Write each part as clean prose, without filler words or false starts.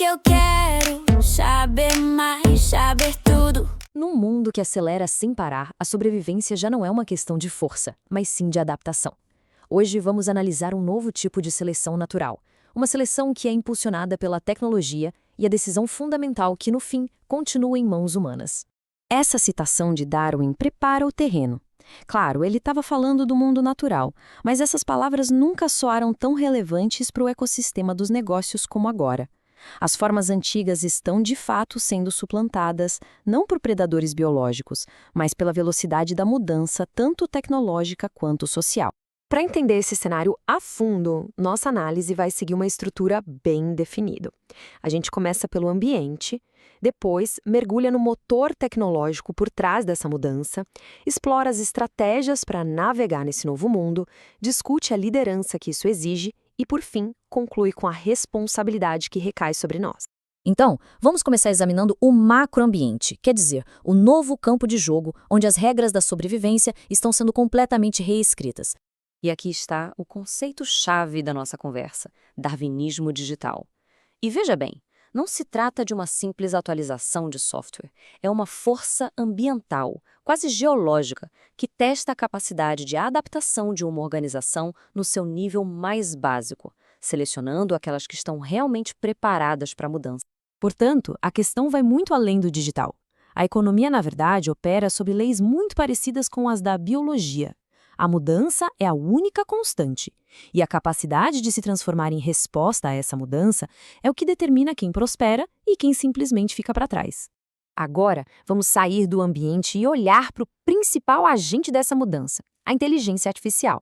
eu quero saber mais, saber tudo. Num mundo que acelera sem parar, a sobrevivência já não é uma questão de força, mas sim de adaptação. Hoje vamos analisar um novo tipo de seleção natural, uma seleção que é impulsionada pela tecnologia e a decisão fundamental que, no fim, continua em mãos humanas. Essa citação de Darwin prepara o terreno. Claro, ele estava falando do mundo natural, mas essas palavras nunca soaram tão relevantes para o ecossistema dos negócios como agora. As formas antigas estão, de fato, sendo suplantadas, não por predadores biológicos, mas pela velocidade da mudança, tanto tecnológica quanto social. Para entender esse cenário a fundo, nossa análise vai seguir uma estrutura bem definida. A gente começa pelo ambiente, depois mergulha no motor tecnológico por trás dessa mudança, explora as estratégias para navegar nesse novo mundo, discute a liderança que isso exige e, por fim, conclui com a responsabilidade que recai sobre nós. Então, vamos começar examinando o macroambiente, quer dizer, o novo campo de jogo onde as regras da sobrevivência estão sendo completamente reescritas. E aqui está o conceito-chave da nossa conversa: darwinismo digital. E veja bem, não se trata de uma simples atualização de software. É uma força ambiental, quase geológica, que testa a capacidade de adaptação de uma organização no seu nível mais básico, selecionando aquelas que estão realmente preparadas para a mudança. Portanto, a questão vai muito além do digital. A economia, na verdade, opera sob leis muito parecidas com as da biologia. A mudança é a única constante, e a capacidade de se transformar em resposta a essa mudança é o que determina quem prospera e quem simplesmente fica para trás. Agora, vamos sair do ambiente e olhar para o principal agente dessa mudança, a inteligência artificial.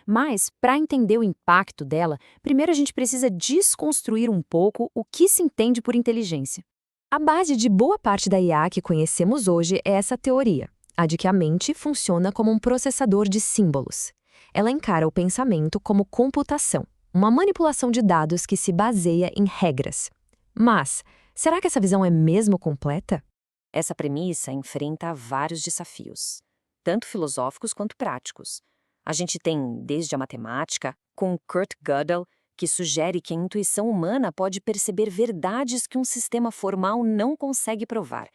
Mas, para entender o impacto dela, primeiro a gente precisa desconstruir um pouco o que se entende por inteligência. A base de boa parte da IA que conhecemos hoje é essa teoria, a de que a mente funciona como um processador de símbolos. Ela encara o pensamento como computação, uma manipulação de dados que se baseia em regras. Mas, será que essa visão é mesmo completa? Essa premissa enfrenta vários desafios, tanto filosóficos quanto práticos. A gente tem desde a matemática, com Kurt Gödel, que sugere que a intuição humana pode perceber verdades que um sistema formal não consegue provar,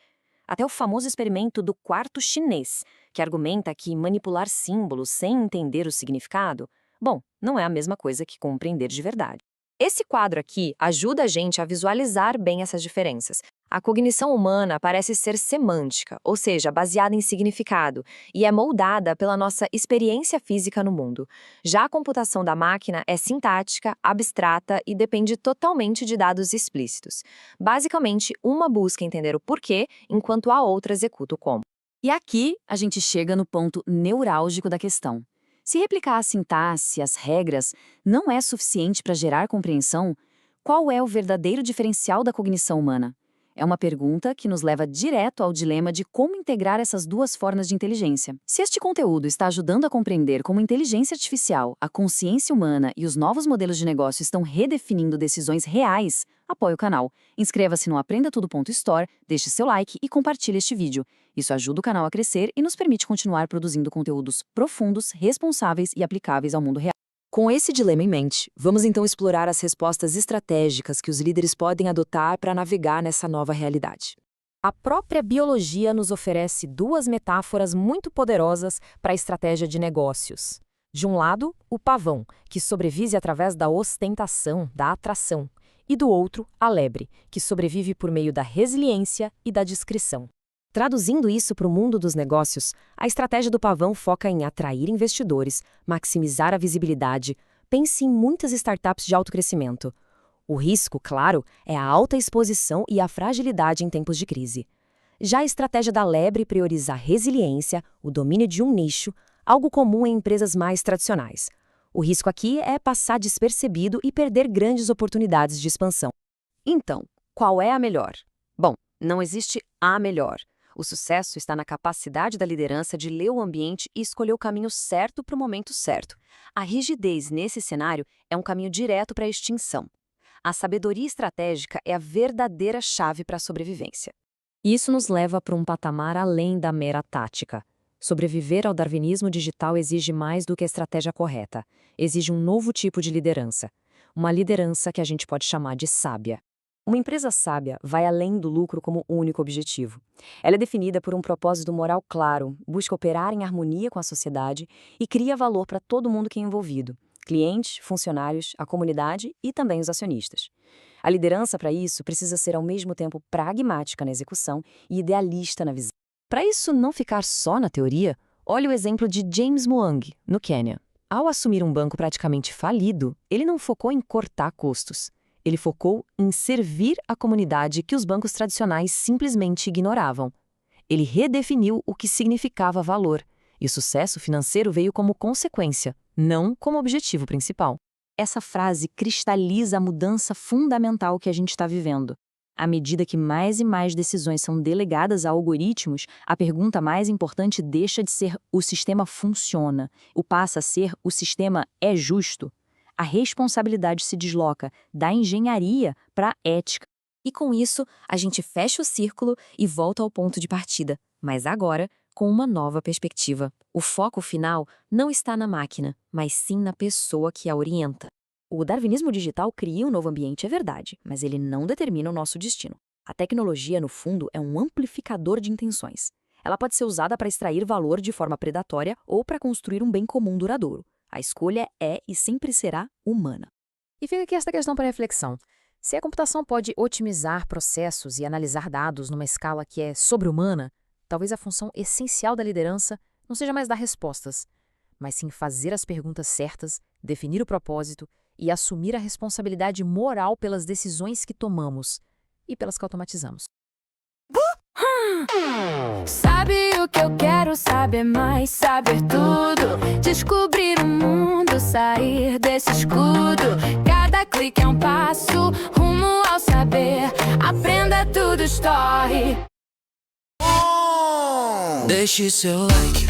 até o famoso experimento do quarto chinês, que argumenta que manipular símbolos sem entender o significado, bom, não é a mesma coisa que compreender de verdade. Esse quadro aqui ajuda a gente a visualizar bem essas diferenças. A cognição humana parece ser semântica, ou seja, baseada em significado, e é moldada pela nossa experiência física no mundo. Já a computação da máquina é sintática, abstrata e depende totalmente de dados explícitos. Basicamente, uma busca entender o porquê, enquanto a outra executa o como. E aqui a gente chega no ponto neurálgico da questão. Se replicar a sintaxe, as regras, não é suficiente para gerar compreensão, qual é o verdadeiro diferencial da cognição humana? É uma pergunta que nos leva direto ao dilema de como integrar essas duas formas de inteligência. Se este conteúdo está ajudando a compreender como a inteligência artificial, a consciência humana e os novos modelos de negócio estão redefinindo decisões reais, apoie o canal, inscreva-se no AprendaTudo.store, deixe seu like e compartilhe este vídeo. Isso ajuda o canal a crescer e nos permite continuar produzindo conteúdos profundos, responsáveis e aplicáveis ao mundo real. Com esse dilema em mente, vamos então explorar as respostas estratégicas que os líderes podem adotar para navegar nessa nova realidade. A própria biologia nos oferece duas metáforas muito poderosas para a estratégia de negócios. De um lado, o pavão, que sobrevive através da ostentação, da atração, e do outro, a lebre, que sobrevive por meio da resiliência e da discrição. Traduzindo isso para o mundo dos negócios, a estratégia do pavão foca em atrair investidores, maximizar a visibilidade, pense em muitas startups de alto crescimento. O risco, claro, é a alta exposição e a fragilidade em tempos de crise. Já a estratégia da lebre prioriza a resiliência, o domínio de um nicho, algo comum em empresas mais tradicionais. O risco aqui é passar despercebido e perder grandes oportunidades de expansão. Então, qual é a melhor? Bom, não existe a melhor. O sucesso está na capacidade da liderança de ler o ambiente e escolher o caminho certo para o momento certo. A rigidez nesse cenário é um caminho direto para a extinção. A sabedoria estratégica é a verdadeira chave para a sobrevivência. Isso nos leva para um patamar além da mera tática. Sobreviver ao darwinismo digital exige mais do que a estratégia correta. Exige um novo tipo de liderança. Uma liderança que a gente pode chamar de sábia. Uma empresa sábia vai além do lucro como único objetivo. Ela é definida por um propósito moral claro, busca operar em harmonia com a sociedade e cria valor para todo mundo que é envolvido: clientes, funcionários, a comunidade e também os acionistas. A liderança, para isso, precisa ser ao mesmo tempo pragmática na execução e idealista na visão. Para isso não ficar só na teoria, olhe o exemplo de James Mwangi, no Quênia. Ao assumir um banco praticamente falido, ele não focou em cortar custos. Ele focou em servir a comunidade que os bancos tradicionais simplesmente ignoravam. Ele redefiniu o que significava valor, e o sucesso financeiro veio como consequência, não como objetivo principal. Essa frase cristaliza a mudança fundamental que a gente está vivendo. À medida que mais e mais decisões são delegadas a algoritmos, a pergunta mais importante deixa de ser "o sistema funciona" e passa a ser "o sistema é justo?". A responsabilidade se desloca da engenharia para a ética. E com isso, a gente fecha o círculo e volta ao ponto de partida, mas agora com uma nova perspectiva. O foco final não está na máquina, mas sim na pessoa que a orienta. O darwinismo digital cria um novo ambiente, é verdade, mas ele não determina o nosso destino. A tecnologia, no fundo, é um amplificador de intenções. Ela pode ser usada para extrair valor de forma predatória ou para construir um bem comum duradouro. A escolha é e sempre será humana. E fica aqui esta questão para reflexão. Se a computação pode otimizar processos e analisar dados numa escala que é sobre-humana, talvez a função essencial da liderança não seja mais dar respostas, mas sim fazer as perguntas certas, definir o propósito e assumir a responsabilidade moral pelas decisões que tomamos e pelas que automatizamos. Sabe o que eu quero saber mais, saber tudo, descobrir o mundo, sair desse escudo. Cada clique é um passo rumo ao saber. Aprenda tudo, story. Deixe seu like.